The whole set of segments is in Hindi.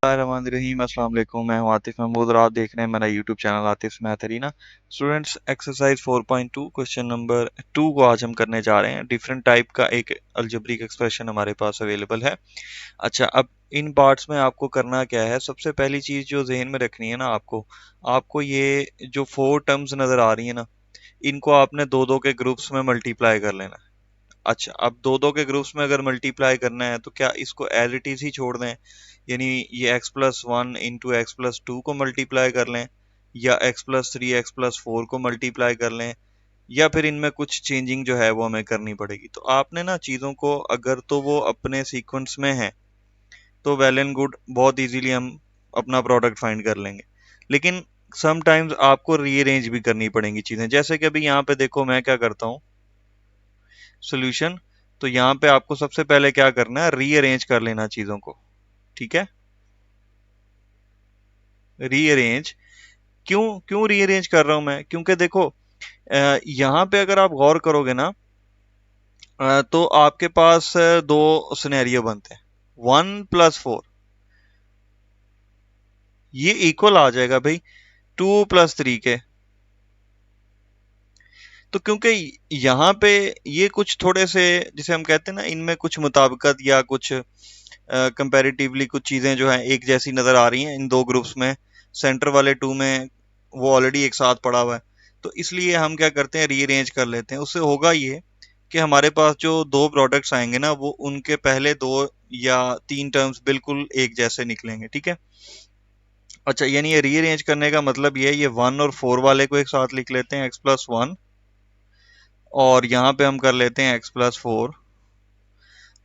रहीम अस्सलाम वालेकुम। मैं हूं आतिफ महमूद और आप देख रहे हैं मेरा YouTube channel Atif math arena. Students, exercise 4.2 question number 2 को आज हम करने जा रहे हैं। डिफरेंट टाइप का एक अलजेब्रिक एक्सप्रेशन हमारे पास अवेलेबल है। अच्छा, अब इन पार्ट्स में आपको करना क्या है, सबसे पहली चीज जो जहन में रखनी है ना, आपको ये जो 4 टर्म्स नजर आ रही है ना, इनको आपने दो दो के ग्रुप्स में मल्टीप्लाई कर लेना। अच्छा, अब दो दो के ग्रुप्स में अगर मल्टीप्लाई करना है तो क्या इसको एज इट इज ही छोड़ दें, यानी ये x+1 इंटू x+2 को मल्टीप्लाई कर लें, या x+3 x+4 को मल्टीप्लाई कर लें, या फिर इनमें कुछ चेंजिंग जो है वो हमें करनी पड़ेगी। तो आपने ना चीज़ों को, अगर तो वो अपने सीक्वेंस में है तो वेल एंड गुड, बहुत इजीली हम अपना प्रोडक्ट फाइंड कर लेंगे। लेकिन समटाइम्स आपको रीअरेंज भी करनी पड़ेंगी चीज़ें, जैसे कि अभी यहाँ पे देखो मैं क्या करता हूँ, सोल्यूशन। तो यहाँ पे आपको सबसे पहले क्या करना है, रीअरेंज कर लेना चीज़ों को। ठीक है, रीअरेंज। क्यों क्यों रीअरेंज कर रहा हूं मैं, क्योंकि देखो यहाँ पे अगर आप गौर करोगे ना, तो आपके पास दो सिनेरियो बनते हैं। 1+4 ये इक्वल आ जाएगा भाई 2+3 के। तो क्योंकि यहाँ पे ये कुछ थोड़े से, जिसे हम कहते हैं ना, इनमें कुछ मुताबिकत या कुछ कंपैरेटिवली कुछ चीजें जो हैं एक जैसी नजर आ रही हैं इन दो ग्रुप्स में। सेंटर वाले टू में वो ऑलरेडी एक साथ पड़ा हुआ है, तो इसलिए हम क्या करते हैं, रीअरेंज कर लेते हैं। उससे होगा ये कि हमारे पास जो दो प्रोडक्ट्स आएंगे ना, वो उनके पहले दो या तीन टर्म्स बिल्कुल एक जैसे निकलेंगे। ठीक है। अच्छा, यानी ये रीअरेंज करने का मतलब ये है, ये 1 और 4 वाले को एक साथ लिख लेते हैं x+1, और यहाँ पे हम कर लेते हैं x+4,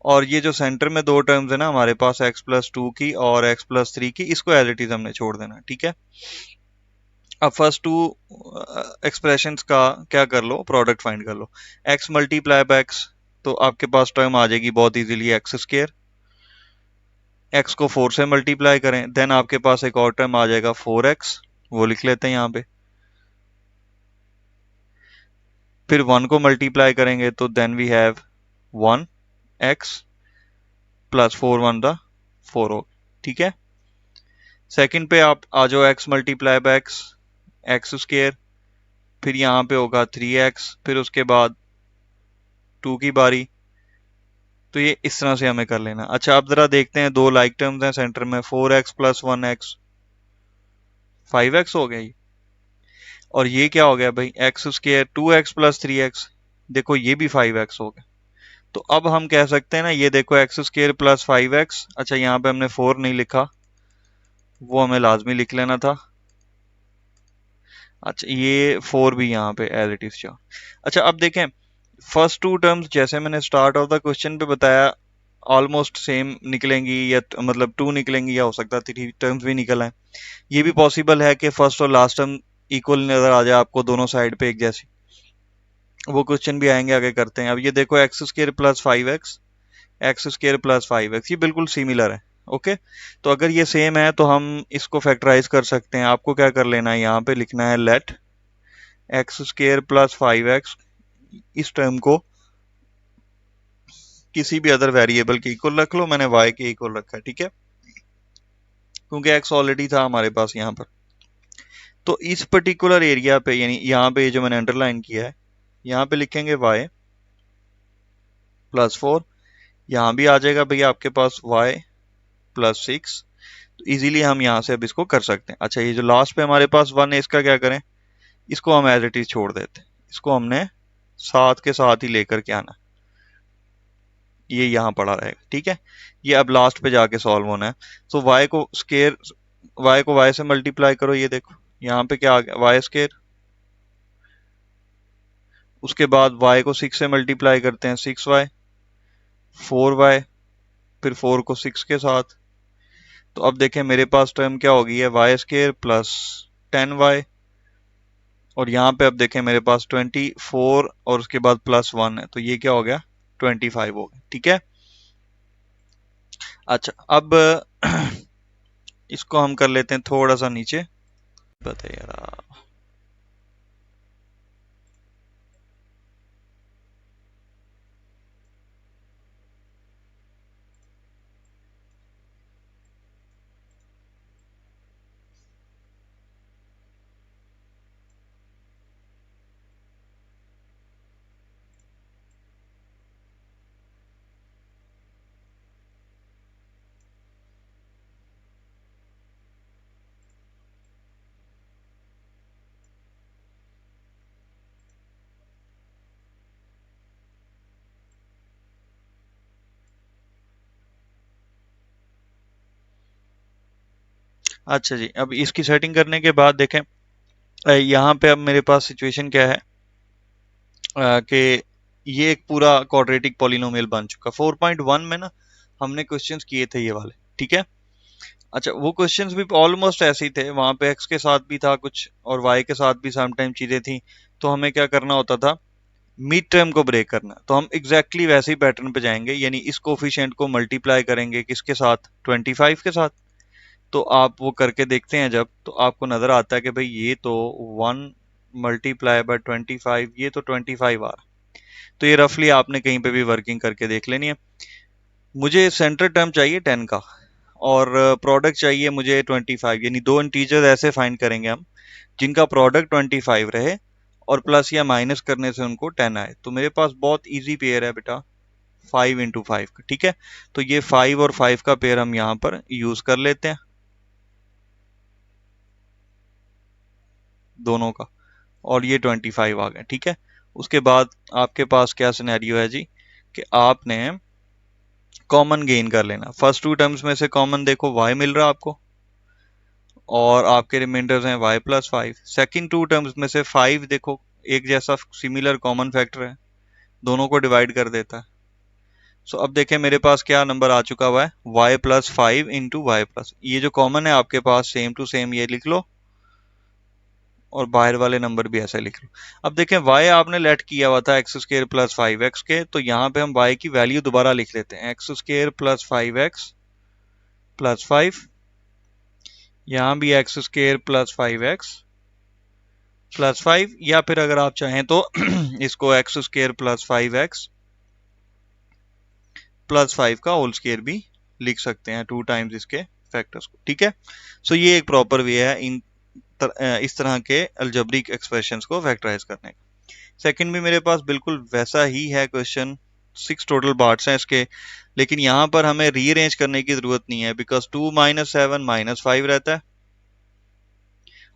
और ये जो सेंटर में दो टर्म्स है ना हमारे पास, x+2 की और x+3 की, इसको एज इट इज हमने छोड़ देना। ठीक है। अब फर्स्ट टू एक्सप्रेशंस का क्या कर लो, प्रोडक्ट फाइंड कर लो। x मल्टीप्लाई बाय x, तो आपके पास टर्म आ जाएगी बहुत इजीली x²। x को 4 से मल्टीप्लाई करें, देन आपके पास एक और टर्म आ जाएगा 4x, वो लिख लेते हैं यहाँ पे। फिर 1 को मल्टीप्लाई करेंगे तो then we have 1x plus 4 1 हो। ठीक है। सेकंड पे आप आ जाओ, x मल्टीप्लाई बाय x² फिर यहाँ पे होगा 3x, फिर उसके बाद 2 की बारी। तो ये इस तरह से हमें कर लेना। अच्छा, अब जरा देखते हैं, दो लाइक टर्म्स हैं सेंटर में, 4x प्लस 1x, 5x हो गया ये। और ये क्या हो गया भाई, x², 2x प्लस 3x, देखो ये भी 5x हो गया। तो अब हम कह सकते हैं ना, ये देखो x² प्लस 5x, अच्छा यहाँ पे हमने 4 नहीं लिखा, वो हमें लाजमी लिख लेना था। अच्छा, ये 4 भी यहाँ पे एज इट इज। अच्छा, अब देखें, फर्स्ट टू टर्म्स जैसे मैंने स्टार्ट ऑफ द क्वेश्चन पे बताया, ऑलमोस्ट सेम निकलेंगी, या मतलब 2 निकलेंगी, या हो सकता है 3 टर्म्स भी निकल आए। ये भी पॉसिबल है कि फर्स्ट और लास्ट टर्म इक्वल नजर आ जाए आपको दोनों साइड पे एक जैसी। वो क्वेश्चन भी आएंगे, आगे करते हैं। अब ये देखो x² plus 5x, x² plus 5x, ये बिल्कुल सिमिलर है। ओके, तो अगर ये सेम है तो हम इसको फैक्टराइज कर सकते हैं। आपको क्या कर लेना है, यहाँ पे लिखना है लेट x² प्लस 5x, इस टर्म को किसी भी अदर वेरिएबल के इक्वल रख लो, मैंने y के इक्वल रखा है। ठीक है, क्योंकि x ऑलरेडी था हमारे पास यहाँ पर। तो इस पर्टिकुलर एरिया पे, यानी यहाँ पे जो मैंने अंडरलाइन किया है, यहाँ पे लिखेंगे y+4, यहाँ भी आ जाएगा भैया आपके पास y+6। तो इजीली हम यहाँ से अब इसको कर सकते हैं। अच्छा, ये जो लास्ट पे हमारे पास 1 है, इसका क्या करें, इसको हम एज इट इज छोड़ देते हैं, इसको हमने साथ के साथ ही लेकर के आना, ये यहाँ पड़ा रहेगा। ठीक है, ये अब लास्ट पे जाके सॉल्व होना है। तो y को y से मल्टीप्लाई करो, ये देखो यहाँ पे क्या आ गया, y²। उसके बाद y को 6 से मल्टीप्लाई करते हैं, 6y, 4y, फिर 4 को 6 के साथ। तो अब देखें मेरे पास टर्म क्या होगी है, y² प्लस 10y, और यहाँ पे अब देखें मेरे पास 24 और उसके बाद +1 है, तो ये क्या हो गया, 25 हो गया। ठीक है। अच्छा, अब इसको हम कर लेते हैं थोड़ा सा नीचे, बताइए यार। अच्छा जी, अब इसकी सेटिंग करने के बाद देखें, यहाँ पे अब मेरे पास सिचुएशन क्या है कि ये एक पूरा क्वाड्रेटिक पॉलिनोमियल बन चुका। 4.1 में ना हमने क्वेश्चंस किए थे ये वाले, ठीक है। अच्छा, वो क्वेश्चंस भी ऑलमोस्ट ऐसे ही थे, वहां पे एक्स के साथ भी था कुछ और वाई के साथ भी समटाइम चीजें थी। तो हमें क्या करना होता था, मिड टर्म को ब्रेक करना। तो हम एग्जैक्टली वैसे ही पैटर्न पे जाएंगे, यानी इस कोफिशिएंट को मल्टीप्लाई करेंगे किसके साथ, 25 के साथ। तो आप वो करके देखते हैं जब, तो आपको नजर आता है कि भाई ये तो 1 मल्टीप्लाई बाय 25, ये तो 25 आ रहा। तो ये रफली आपने कहीं पे भी वर्किंग करके देख लेनी है। मुझे सेंटर टर्म चाहिए 10 का और प्रोडक्ट चाहिए मुझे 25, यानी दो इंटीजर ऐसे फाइंड करेंगे हम जिनका प्रोडक्ट 25 रहे और प्लस या माइनस करने से उनको 10 आए। तो मेरे पास बहुत इजी पेयर है बेटा, 5 into 5 का, ठीक है। तो ये 5 और 5 का पेयर हम यहाँ पर यूज कर लेते हैं दोनों का, और ये 25 आ गए, ठीक है। उसके बाद आपके पास क्या सिनेरियो है जी, कि आपने कॉमन गेन कर लेना। फर्स्ट टू टर्म्स में से कॉमन देखो y मिल रहा आपको, और आपके रिमाइंडर्स हैं y+5। सेकंड टू टर्म्स में से 5 देखो, एक जैसा सिमिलर कॉमन फैक्टर है, दोनों को डिवाइड कर देता है। सो अब देखें मेरे पास क्या नंबर आ चुका हुआ है, y+5 into y+, ये जो कॉमन है आपके पास सेम टू सेम ये लिख लो, और बाहर वाले नंबर भी ऐसे लिख लो। अब देखें y आपने लेट किया हुआ था x² + 5x के, तो यहाँ पे हम y की वैल्यू दोबारा लिख लेते हैं, x² + 5x + 5, यहाँ भी x² + 5x + 5, या फिर अगर आप चाहें तो इसको x² + 5x + 5 का होल स्क्वायर भी लिख सकते हैं, 2 टाइम्स इसके फैक्टर्स को, ठीक है। सो ये एक प्रॉपर वे है इस तरह के अलजेब्रिक एक्सप्रेशंस को फैक्टराइज करने का। सेकंड भी मेरे पास बिल्कुल वैसा ही है क्वेश्चन, 6 टोटल पार्ट्स हैं इसके, लेकिन यहाँ पर हमें रीअरेंज करने की जरूरत नहीं है, बिकॉज 2 - 7 -5 रहता है,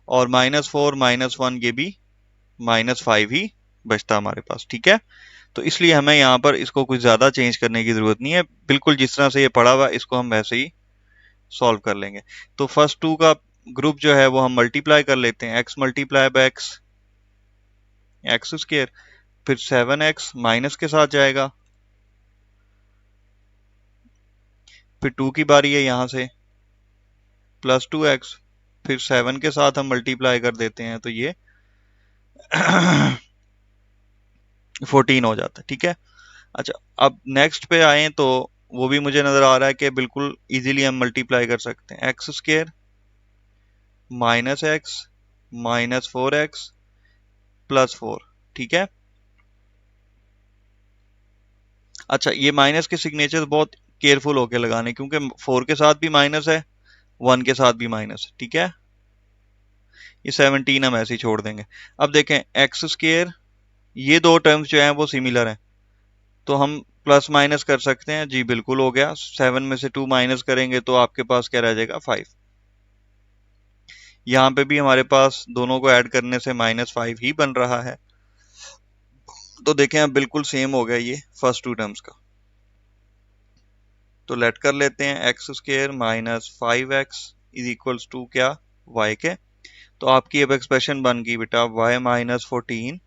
और -4 -1 ये भी -5 ही बचता हमारे पास, ठीक है। तो इसलिए हमें यहाँ पर इसको कुछ ज्यादा चेंज करने की जरूरत नहीं है, बिल्कुल जिस तरह से ये पड़ा हुआ है इसको हम वैसे ही सॉल्व कर लेंगे। तो फर्स्ट टू का ग्रुप जो है वो हम मल्टीप्लाई कर लेते हैं, x × x², फिर 7x माइनस के साथ जाएगा, फिर 2 की बारी है यहाँ से +2x, फिर 7 के साथ हम मल्टीप्लाई कर देते हैं तो ये 14 हो जाता है, ठीक है। अच्छा, अब नेक्स्ट पे आए तो वो भी मुझे नजर आ रहा है कि बिल्कुल इजीली हम मल्टीप्लाई कर सकते हैं, x² - x -4x +4, ठीक है। अच्छा, ये माइनस के सिग्नेचर बहुत केयरफुल होके लगाने, क्योंकि 4 के साथ भी माइनस है, 1 के साथ भी माइनस, ठीक है। ये 17 हम ऐसे ही छोड़ देंगे। अब देखें x², ये दो टर्म्स जो हैं वो सिमिलर हैं, तो हम प्लस माइनस कर सकते हैं जी, बिल्कुल हो गया। 7 में से 2 माइनस करेंगे तो आपके पास क्या रह जाएगा, 5। यहाँ पे भी हमारे पास दोनों को ऐड करने से -5 ही बन रहा है। तो देखें अब बिल्कुल सेम हो गया ये फर्स्ट टू टर्म्स का। तो लेट कर लेते हैं, x² - 5x = क्या, y के। तो आपकी अब एक्सप्रेशन बन गई बेटा y - 14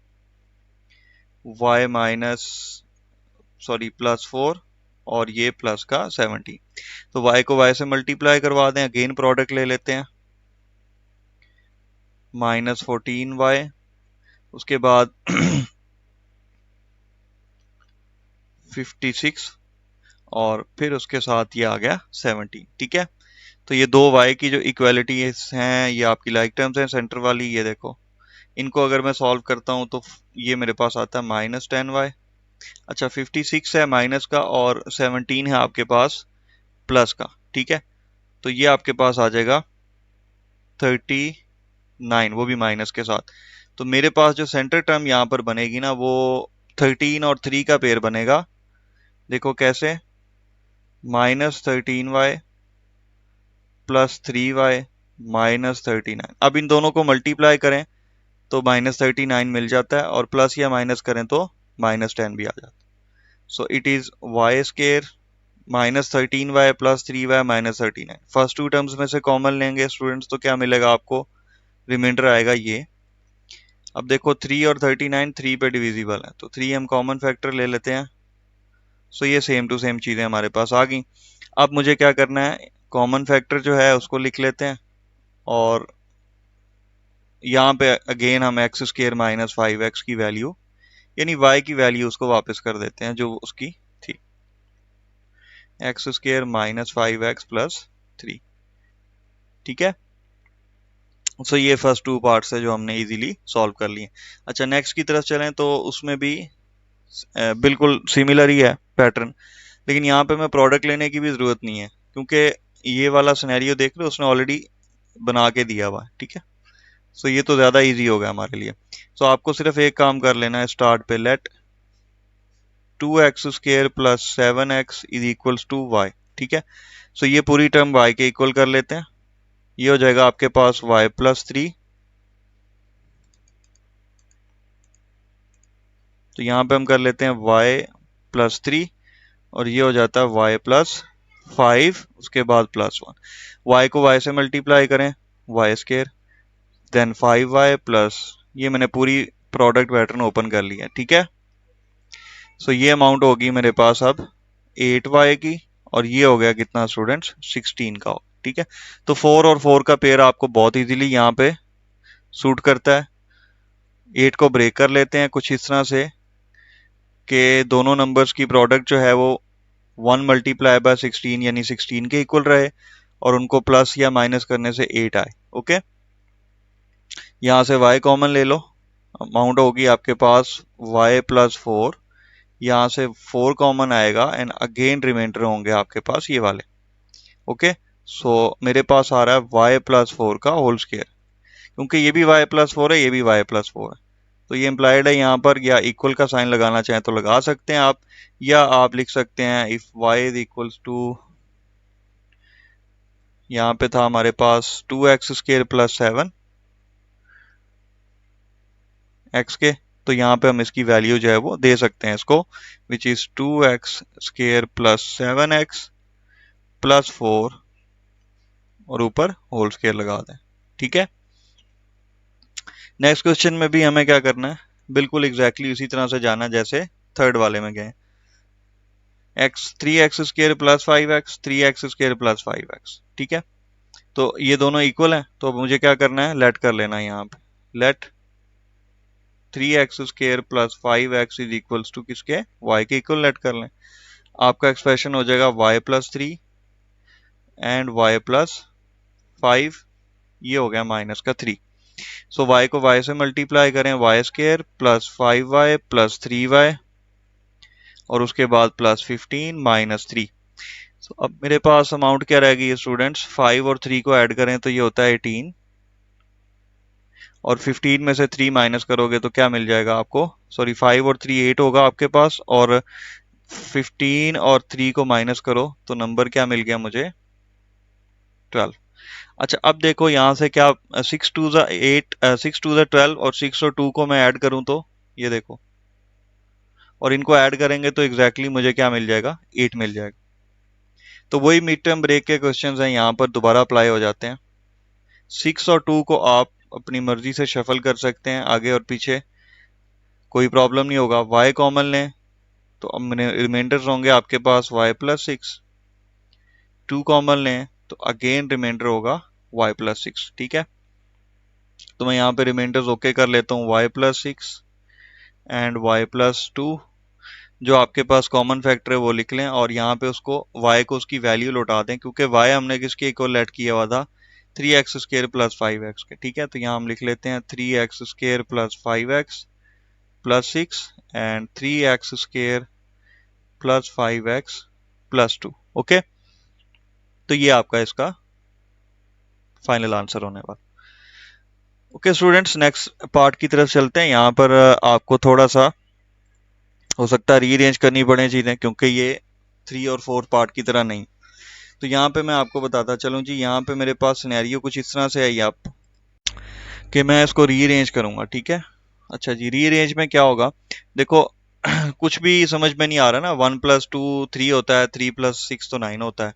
y माइनस +4 और ये प्लस का 17। तो y को y से मल्टीप्लाई करवा दें, अगेन प्रोडक्ट ले लेते हैं, -14y, उसके बाद 56, और फिर उसके साथ ये आ गया 17, ठीक है। तो ये दो y की जो इक्वालिटी हैं ये आपकी लाइक टर्म्स हैं, सेंटर वाली, ये देखो इनको अगर मैं सॉल्व करता हूँ तो ये मेरे पास आता है -10y। अच्छा, 56 है माइनस का और 17 है आपके पास प्लस का, ठीक है। तो ये आपके पास आ जाएगा 39, वो भी माइनस के साथ। तो मेरे पास जो सेंटर टर्म यहाँ पर बनेगी ना, वो 13 और 3 का पेयर बनेगा। देखो कैसे, -13y +3y -39। अब इन दोनों को मल्टीप्लाई करें तो -39 मिल जाता है, और प्लस या माइनस करें तो -10 भी आ जाता है। So it is y² -13y + 3y -39, first two terms में से कॉमन लेंगे स्टूडेंट्स तो क्या मिलेगा आपको, रिमाइंडर आएगा ये। अब देखो 3 और 39 3 पे डिविजिबल है, तो 3 हम कॉमन फैक्टर ले लेते हैं। सो ये सेम टू सेम चीजें हमारे पास आ गई। अब मुझे क्या करना है, कॉमन फैक्टर जो है उसको लिख लेते हैं, और यहाँ पे अगेन हम x² - 5x की वैल्यू यानी y की वैल्यू उसको वापस कर देते हैं जो उसकी थी, x² - 5x + 3। ठीक है, सो ये फर्स्ट टू पार्ट्स है जो हमने इजीली सॉल्व कर लिए। अच्छा नेक्स्ट की तरफ चलें तो उसमें भी बिल्कुल सिमिलर ही है पैटर्न, लेकिन यहाँ पे मैं प्रोडक्ट लेने की भी जरूरत नहीं है, क्योंकि ये वाला सिनेरियो देख रहे हो उसने ऑलरेडी बना के दिया हुआ है। ठीक है, सो ये तो ज्यादा इजी हो गया हमारे लिए। सो आपको सिर्फ एक काम कर लेना है स्टार्ट पे, लेट 2x² + 7x = y। ठीक है, सो ये पूरी टर्म y के इक्वल कर लेते हैं, ये हो जाएगा आपके पास y + 3, तो यहाँ पे हम कर लेते हैं y + 3, और ये हो जाता है y + 5, उसके बाद +1, y को y से मल्टीप्लाई करें y², देन 5y प्लस, ये मैंने पूरी प्रोडक्ट पैटर्न ओपन कर लिया। ठीक है, सो ये अमाउंट होगी मेरे पास अब 8y की, और ये हो गया कितना स्टूडेंट्स 16 का। ठीक है, तो 4 और 4 का पेयर आपको बहुत इजीली यहाँ पे सूट करता है। 8 को ब्रेक कर लेते हैं कुछ इस तरह से कि दोनों नंबर्स की प्रोडक्ट जो है वो 1 × 16 यानी 16 के इक्वल रहे, और उनको प्लस या माइनस करने से 8 आए। ओके, यहाँ से y कॉमन ले लो, अमाउंट होगी आपके पास y + 4, यहाँ से 4 कॉमन आएगा, एंड अगेन रिमाइंडर होंगे आपके पास ये वाले। ओके, सो मेरे पास आ रहा है y + 4 का होल स्क्वायर, क्योंकि ये भी y + 4 है, ये भी y + 4 है, तो ये इम्प्लाइड है यहाँ पर, या इक्वल का साइन लगाना चाहें तो लगा सकते हैं आप, या आप लिख सकते हैं इफ y = यहाँ पे था हमारे पास 2x² + 7 x के, तो यहाँ पे हम इसकी वैल्यू जो है वो दे सकते हैं इसको, विच इज 2x² + 7x + 4, और ऊपर होल स्क्वायर लगा दें। ठीक है, नेक्स्ट क्वेश्चन में भी हमें क्या करना है, बिल्कुल एग्जैक्टली उसी तरह से जाना जैसे थर्ड वाले में गए। 3x² + 5x 3x² + 5x। ठीक है, तो ये दोनों इक्वल हैं, तो अब मुझे क्या करना है, लेट कर लेना है यहाँ पे, लेट 3x² + 5x किसके, y के इक्वल लेट कर लें। आपका एक्सप्रेशन हो जाएगा y + 3 एंड y + 5, ये हो गया -3। सो y को y से मल्टीप्लाई करें, y² + 5y + 3y, और उसके बाद +15 - 3। सो अब मेरे पास अमाउंट क्या रहेगी स्टूडेंट्स, 5 और 3 को ऐड करें तो ये होता है 18, और 15 में से 3 माइनस करोगे तो क्या मिल जाएगा आपको, सॉरी 5 और 3 8 होगा आपके पास, और 15 और 3 को माइनस करो तो नंबर क्या मिल गया मुझे, 12। अच्छा अब देखो यहाँ से क्या, 6 2 8 6 2 12, और 6 और 2 को मैं ऐड करूं तो ये देखो, और इनको ऐड करेंगे तो एग्जैक्टली मुझे क्या मिल जाएगा, 8 मिल जाएगा। तो वही मिड टर्म ब्रेक के क्वेश्चंस हैं, यहाँ पर दोबारा अप्लाई हो जाते हैं। 6 और 2 को आप अपनी मर्जी से शफल कर सकते हैं आगे और पीछे, कोई प्रॉब्लम नहीं होगा। y कॉमन लें तो अब रिमाइंडर्स होंगे आपके पास y + 6, 2 कॉमन लें तो अगेन रिमाइंडर होगा y + 6। ठीक है, तो मैं यहाँ पे रिमाइंडर्स ओके कर लेता हूँ, y + 6 एंड y + 2, जो आपके पास कॉमन फैक्टर है वो लिख लें, और यहाँ पे उसको y को उसकी वैल्यू लौटा दें, क्योंकि y हमने किसके इक्वल लेट किया हुआ था, 3x² + 5x के। ठीक है, तो यहाँ हम लिख लेते हैं 3x² + 5x + 6 and 3x² + 5x + 2। Okay, तो ये आपका इसका फाइनल आंसर होने वाला। ओके स्टूडेंट्स, नेक्स्ट पार्ट की तरफ चलते हैं। यहाँ पर आपको थोड़ा सा हो सकता है रीअरेंज करनी पड़े चीजें, क्योंकि ये 3 और 4 पार्ट की तरह नहीं। तो यहाँ पे मैं आपको बताता चलूँ जी, यहाँ पे मेरे पास सिनेरियो कुछ इस तरह से है आप कि मैं इसको रीअरेंज करूंगा। ठीक है, अच्छा जी, रीअरेंज में क्या होगा, देखो कुछ भी समझ में नहीं आ रहा ना, 1+2 3 होता है, 3+6 तो 9 होता है।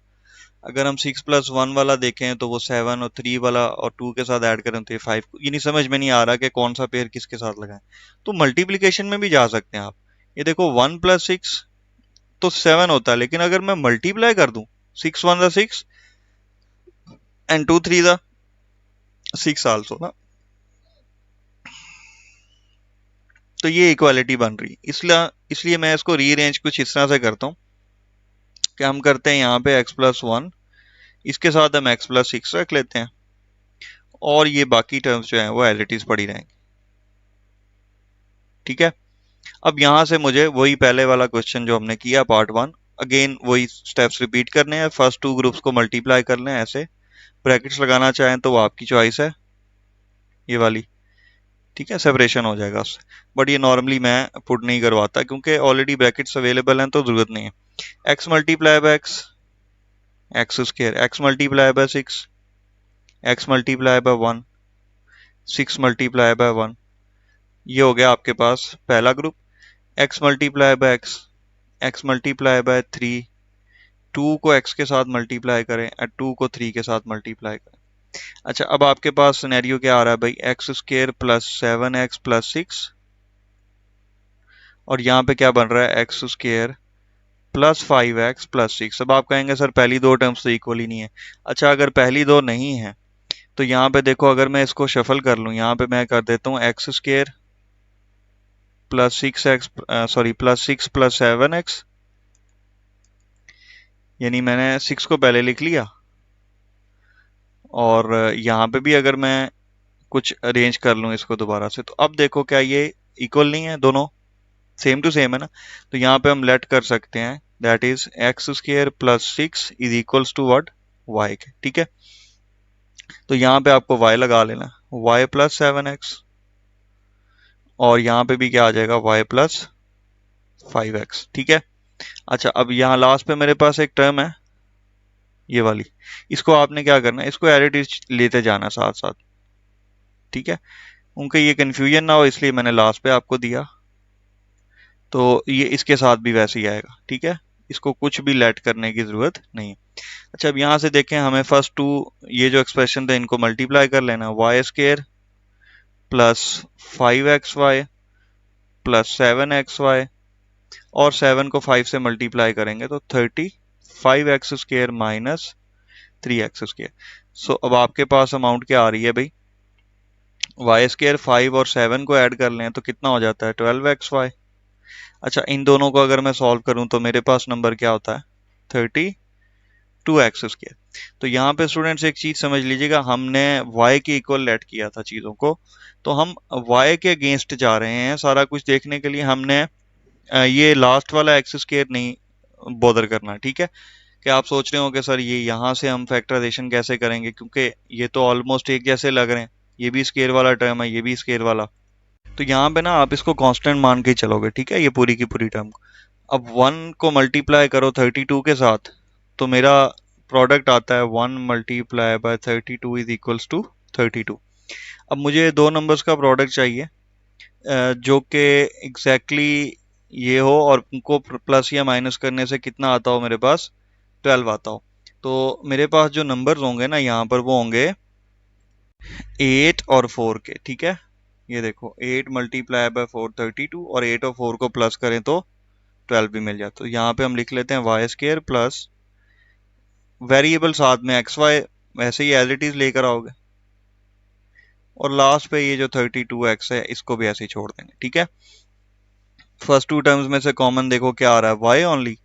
अगर हम 6+1 वाला देखें तो वो 7, और 3 वाला और 2 के साथ ऐड करें तो ये 5। ये नहीं समझ में नहीं आ रहा कि कौन सा पेयर किसके साथ लगाएं। तो मल्टीप्लिकेशन में भी जा सकते हैं आप। ये देखो 1+6 तो 7 होता है, लेकिन अगर मैं मल्टीप्लाई कर दूं, 6 1 6 एंड 2 3 6 आल्सो ना, तो ये इक्वालिटी बन रही। इसलिए इसलिए मैं इसको रीअरेंज कुछ इस तरह से करता हूँ कि हम करते हैं यहाँ पे x+1, इसके साथ हम x+6 रख लेते हैं, और ये बाकी टर्म्स जो हैं वो एज इट इज पड़ी रहेंगे। ठीक है। अब यहाँ से मुझे वही पहले वाला क्वेश्चन जो हमने किया पार्ट 1, अगेन वही स्टेप्स रिपीट करने हैं। फर्स्ट 2 ग्रुप्स को मल्टीप्लाई करना है ऐसे, ब्रैकेट्स लगाना चाहें तो वो आपकी चॉइस है, ये वाली। ठीक है, सेपरेशन हो जाएगा उससे, बट ये नॉर्मली मैं पुट नहीं करवाता क्योंकि ऑलरेडी ब्रैकेट्स अवेलेबल हैं, तो जरूरत नहीं है। x multiply by x square, x multiply by 6, x multiply by 1, 6 multiply by 1, ये हो गया आपके पास पहला group. x multiply by x multiply by 3, 2 को x के साथ मल्टीप्लाई करें और 2 को 3 के साथ मल्टीप्लाई करें। अच्छा, अब आपके पास सिनेरियो क्या आ रहा है भाई, x² + 7x + 6, और यहाँ पे क्या बन रहा है, x² + 5x + 6। अब आप कहेंगे सर पहली दो टर्म्स तो इक्वल ही नहीं है। अच्छा, अगर पहली दो नहीं है तो यहाँ पे देखो, अगर मैं इसको शफल कर लूँ, यहाँ पे मैं कर देता हूँ x² + 6x +6 + 7x, यानी मैंने 6 को पहले लिख लिया, और यहाँ पे भी अगर मैं कुछ अरेंज कर लूँ इसको दोबारा से, तो अब देखो क्या ये इक्वल नहीं है, दोनों सेम टू सेम है ना। तो यहाँ पे हम लेट कर सकते हैं, that is x² + 6 is equals to what, y के। ठीक है, तो यहाँ पे आपको y लगा लेना, y + 7x, और यहाँ पे भी क्या आ जाएगा, y + 5x। ठीक है। अच्छा, अब यहाँ लास्ट पे मेरे पास एक टर्म है, ये वाली, इसको आपने क्या करना है, इसको एडिट लेते जाना साथ साथ। ठीक है, उनके ये कंफ्यूजन ना हो इसलिए मैंने लास्ट पे आपको दिया, तो ये इसके साथ भी वैसे ही आएगा। ठीक है, इसको कुछ भी लेट करने की जरूरत नहीं। अच्छा, अब यहाँ से देखें, हमें फर्स्ट 2 ये जो एक्सप्रेशन थे इनको मल्टीप्लाई कर लेना, y² + 5xy + 7xy, और 7 को 5 से मल्टीप्लाई करेंगे तो 35x² - 3x²। सो अब आपके पास अमाउंट क्या आ रही है भाई, y², 5 और 7 को ऐड कर लें तो कितना हो जाता है, 12xy। अच्छा, इन दोनों को अगर मैं सॉल्व करूं तो मेरे पास नंबर क्या होता है, 32x²। तो यहाँ पे स्टूडेंट्स एक चीज समझ लीजिएगा, हमने y के इक्वल लेट किया था चीजों को, तो हम y के अगेंस्ट जा रहे हैं सारा कुछ देखने के लिए। हमने ये लास्ट वाला x² नहीं बॉदर करना। ठीक है, कि आप सोच रहे हो कि सर ये यहाँ से हम फैक्टराइजेशन कैसे करेंगे, क्योंकि ये तो ऑलमोस्ट एक जैसे लग रहे हैं, ये भी स्केयर वाला टर्म है, ये भी स्केयर वाला। तो यहाँ पे ना आप इसको कांस्टेंट मान के ही चलोगे। ठीक है, ये पूरी की पूरी टर्म। अब 1 को मल्टीप्लाई करो 32 के साथ, तो मेरा प्रोडक्ट आता है 1 × 32 इज इक्वल्स टू 32। अब मुझे दो नंबर्स का प्रोडक्ट चाहिए जो कि एग्जैक्टली ये हो, और उनको प्लस या माइनस करने से कितना आता हो, मेरे पास 12 आता हो। तो मेरे पास जो नंबर्स होंगे ना यहाँ पर, वो होंगे 8 और 4 के। ठीक है, ये देखो 8 × 4 32, और 8 और 4 को प्लस करें तो 12 भी मिल जाता। तो यहाँ पे हम लिख लेते हैं y² प्लस वेरिएबल साथ में xy, वैसे ही एज इट इज लेकर आओगे, और लास्ट पे ये जो 32x है इसको भी ऐसे ही छोड़ देंगे। ठीक है, फर्स्ट 2 टर्म्स में से कॉमन देखो क्या आ रहा है, y ओनली,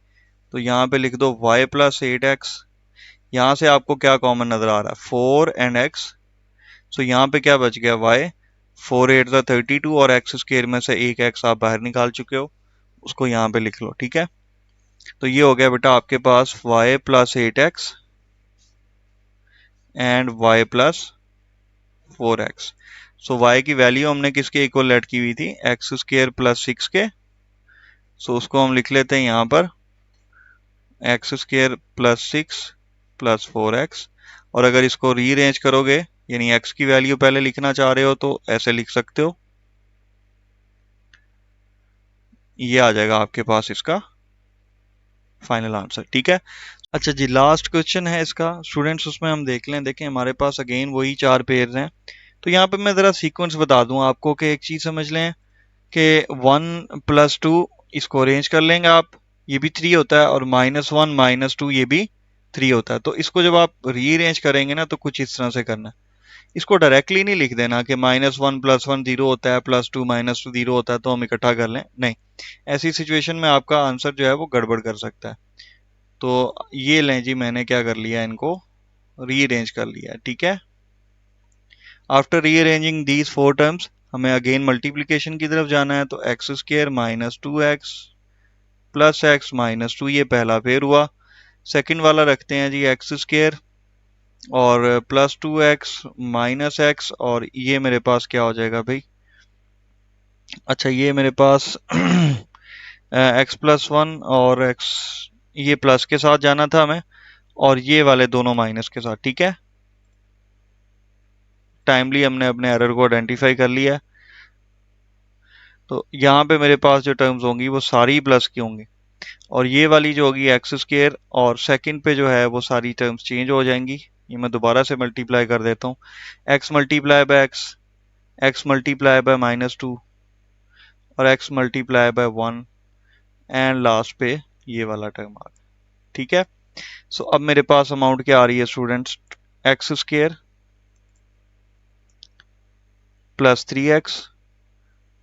तो यहाँ पे लिख दो y + 8x। यहाँ से आपको क्या कॉमन नजर आ रहा है, 4 एंड x, सो यहाँ पे क्या बच गया, y, 4 8 32, और x² में से एक x आप बाहर निकाल चुके हो, उसको यहाँ पे लिख लो। ठीक है, तो ये हो गया बेटा आपके पास y + 8x and y + 4x। So y की वैल्यू हमने किसके इक्वल लेट की हुई थी, x² + 6 के। सो उसको हम लिख लेते हैं यहाँ पर x² + 6 + 4x, और अगर इसको रीअरेंज करोगे, यानी x की वैल्यू पहले लिखना चाह रहे हो तो ऐसे लिख सकते हो, ये आ जाएगा आपके पास इसका फाइनल आंसर। ठीक है। अच्छा जी, लास्ट क्वेश्चन है इसका स्टूडेंट्स, उसमें हम देख लें। देखें हमारे पास अगेन वही 4 पेयर्स हैं। तो यहाँ पे मैं ज़रा सीक्वेंस बता दूं आपको कि एक चीज़ समझ लें कि 1 + 2 इसको अरेंज कर लेंगे आप, ये भी 3 होता है, और -1 -2 ये भी 3 होता है। तो इसको जब आप रीअरेंज करेंगे ना तो कुछ इस तरह से करना है। इसको डायरेक्टली नहीं लिख देना कि -1 + 1 0 होता है, +2 -2 0 होता है तो हम इकट्ठा कर लें, नहीं। ऐसी सिचुएशन में आपका आंसर जो है वो गड़बड़ कर सकता है। तो ये लें जी, मैंने क्या कर लिया, इनको रीअरेंज कर लिया। ठीक है। आफ्टर रीअरेंजिंग दीज 4 टर्म्स हमें अगेन मल्टीप्लीकेशन की तरफ जाना है। तो x² -2x प्लस x -2 ये पहला पेयर हुआ। सेकंड वाला रखते हैं जी x² और +2x -x, और ये मेरे पास क्या हो जाएगा भाई, अच्छा ये मेरे पास x+1 और x, ये प्लस के साथ जाना था हमें, और ये वाले दोनों माइनस के साथ। ठीक है। टाइमली हमने अपने एरर को आइडेंटिफाई कर लिया है। तो यहाँ पे मेरे पास जो टर्म्स होंगी वो सारी प्लस की होंगी, और ये वाली जो होगी x², और सेकंड पे जो है वो सारी टर्म्स चेंज हो जाएंगी। ये मैं दोबारा से मल्टीप्लाई कर देता हूँ। x multiply by x multiply by -2 और x multiply by 1, and last पे ये वाला टर्म आ गया। ठीक है। सो अब मेरे पास अमाउंट क्या आ रही है students, x² plus 3x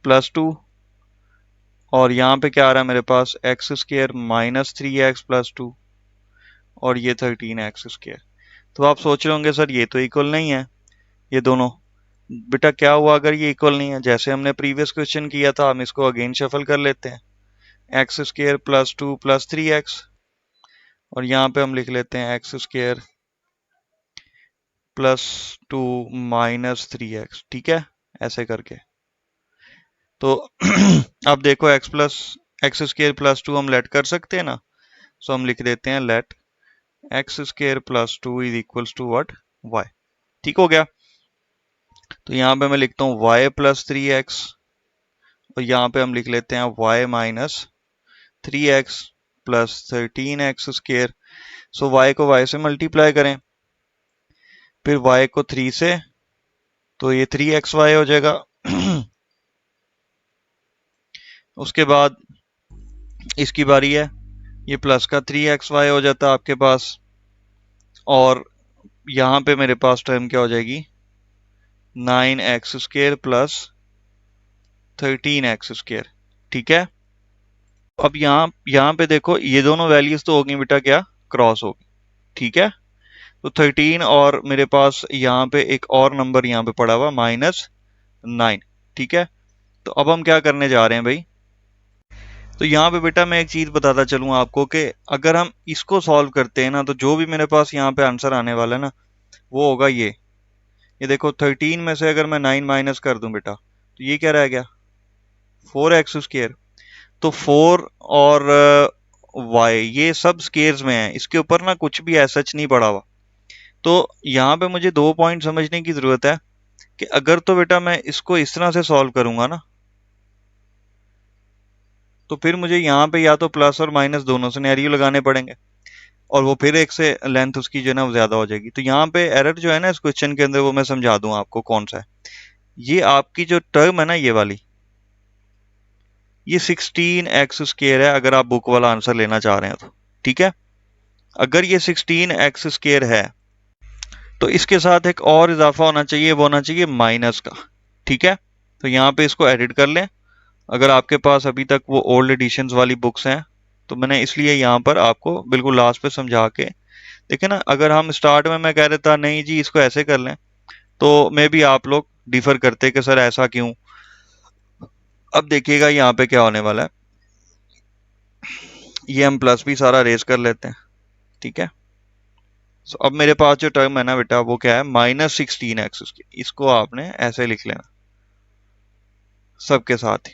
plus 2, और यहाँ पे क्या आ रहा है मेरे पास, x² -3x प्लस 2, और ये 13x²। तो आप सोच रहे होंगे सर ये तो इक्वल नहीं है ये दोनों। बेटा क्या हुआ अगर ये इक्वल नहीं है, जैसे हमने प्रीवियस क्वेश्चन किया था, हम इसको अगेन शफल कर लेते हैं। x² प्लस 2 प्लस 3x, और यहाँ पे हम लिख लेते हैं x² प्लस 2 -3x। ठीक है, ऐसे करके। तो अब देखो x² प्लस 2 हम लेट कर सकते हैं ना, सो हम लिख देते हैं let x² plus 2 is equals to what, y। ठीक हो गया। तो यहाँ पे मैं लिखता हूँ y प्लस 3x, और यहाँ पे हम लिख लेते हैं y minus 3x plus 13x²। सो y को y से मल्टीप्लाई करें, फिर y को 3 से, तो ये 3xy हो जाएगा। उसके बाद इसकी बारी है, ये प्लस का 3xy हो जाता है आपके पास, और यहाँ पे मेरे पास टर्म क्या हो जाएगी, 9x² प्लस 13x²। ठीक है। अब यहाँ पे देखो ये दोनों वैल्यूज तो होगी बेटा क्या, क्रॉस होगी। ठीक है। तो 13, और मेरे पास यहाँ पे एक और नंबर यहाँ पे पड़ा हुआ -9। ठीक है। तो अब हम क्या करने जा रहे हैं भाई, तो यहाँ पे बेटा मैं एक चीज बताता चलूँ आपको कि अगर हम इसको सॉल्व करते हैं ना, तो जो भी मेरे पास यहाँ पे आंसर आने वाला है ना, वो होगा ये देखो 13 में से अगर मैं 9 माइनस कर दूं बेटा, तो ये क्या रह गया, 4x²। तो 4 और y ये सब स्केयर्स में है, इसके ऊपर ना कुछ भी ऐसा सच नहीं पड़ा हुआ। तो यहाँ पे मुझे 2 पॉइंट समझने की जरूरत है कि अगर तो बेटा मैं इसको इस तरह से सॉल्व करूंगा ना, तो फिर मुझे यहाँ पे या तो प्लस और माइनस दोनों सिनेरियो लगाने पड़ेंगे, और वो फिर एक से लेंथ उसकी जो है ना वो ज्यादा हो जाएगी। तो यहाँ पे एरर जो है ना इस क्वेश्चन के अंदर, वो मैं समझा दूं आपको कौन सा है। ये आपकी जो टर्म है ना ये वाली, ये 16x² है अगर आप बुक वाला आंसर लेना चाह रहे हैं तो। ठीक है। अगर ये 16x² है तो इसके साथ एक और इजाफा होना चाहिए, वो होना चाहिए माइनस का। ठीक है। तो यहाँ पे इसको एडिट कर लें। अगर आपके पास अभी तक वो ओल्ड एडिशंस वाली बुक्स हैं, तो मैंने इसलिए यहाँ पर आपको बिल्कुल लास्ट पे समझा के, देखिए ना, अगर हम स्टार्ट में मैं कह देता नहीं जी इसको ऐसे कर लें, तो मे बी आप लोग डिफर करते कि सर ऐसा क्यों। अब देखिएगा यहाँ पे क्या होने वाला है, ये हम प्लस भी सारा रेस कर लेते हैं। ठीक है। सो अब मेरे पास जो टर्म है ना बेटा वो क्या है, -16x। इसको आपने ऐसे लिख लेना सबके साथ ही।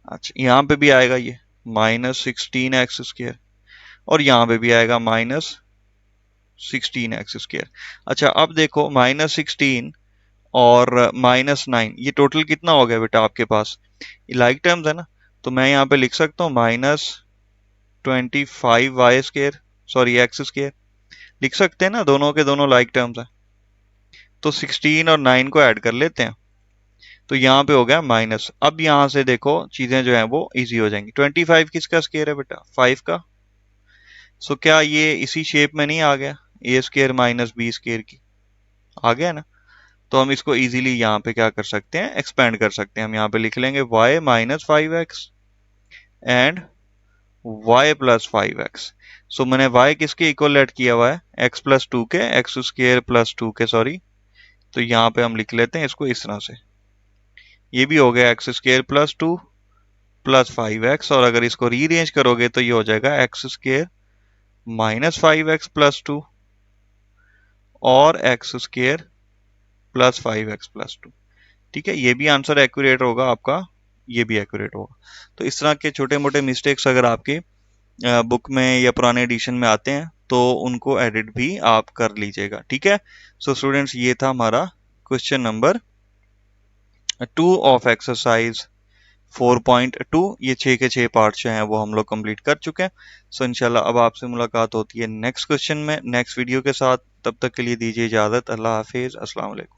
अच्छा यहाँ पे भी आएगा ये -16x², और यहाँ पे भी आएगा -16x²। अच्छा अब देखो -16 और -9, ये टोटल कितना हो गया बेटा आपके पास? ये लाइक टर्म्स है ना, तो मैं यहाँ पे लिख सकता हूँ -25y², सॉरी x², लिख सकते हैं ना, दोनों के दोनों लाइक टर्म्स हैं। तो 16 और 9 को ऐड कर लेते हैं, तो यहाँ पे हो गया माइनस। अब यहाँ से देखो चीजें जो है वो इजी हो जाएंगी। 25 किसका स्क्वायर है बेटा? 5 का। सो क्या ये इसी शेप में नहीं आ गया? a² - b² की आ गया ना। तो हम इसको इजीली यहाँ पे क्या कर सकते हैं, एक्सपेंड कर सकते हैं। हम यहाँ पे लिख लेंगे y - 5x and y + 5x। सो मैंने y किसके इक्वल लेट किया हुआ है? x+2 के, x² + 2 के, सॉरी। तो यहाँ पे हम लिख लेते हैं इसको इस तरह से, ये भी हो गया x² + 2 + 5x, और अगर इसको रीअरेंज करोगे तो ये हो जाएगा x² - 5x + 2 और x² + 5x + 2। ठीक है, ये भी आंसर एक्यूरेट होगा आपका, ये भी एक्यूरेट होगा। तो इस तरह के छोटे मोटे मिस्टेक्स अगर आपके बुक में या पुराने एडिशन में आते हैं तो उनको एडिट भी आप कर लीजिएगा। ठीक है, सो स्टूडेंट्स ये था हमारा क्वेश्चन नंबर 2 ऑफ एक्सरसाइज 4.2। ये 6 के 6 पार्ट जो हैं वो हम लोग कंप्लीट कर चुके हैं। सो इंशाल्लाह अब आपसे मुलाकात होती है नेक्स्ट क्वेश्चन में, नेक्स्ट वीडियो के साथ। तब तक के लिए दीजिए इजाजत। अल्लाह हाफिज, अस्सलाम वालेकुम।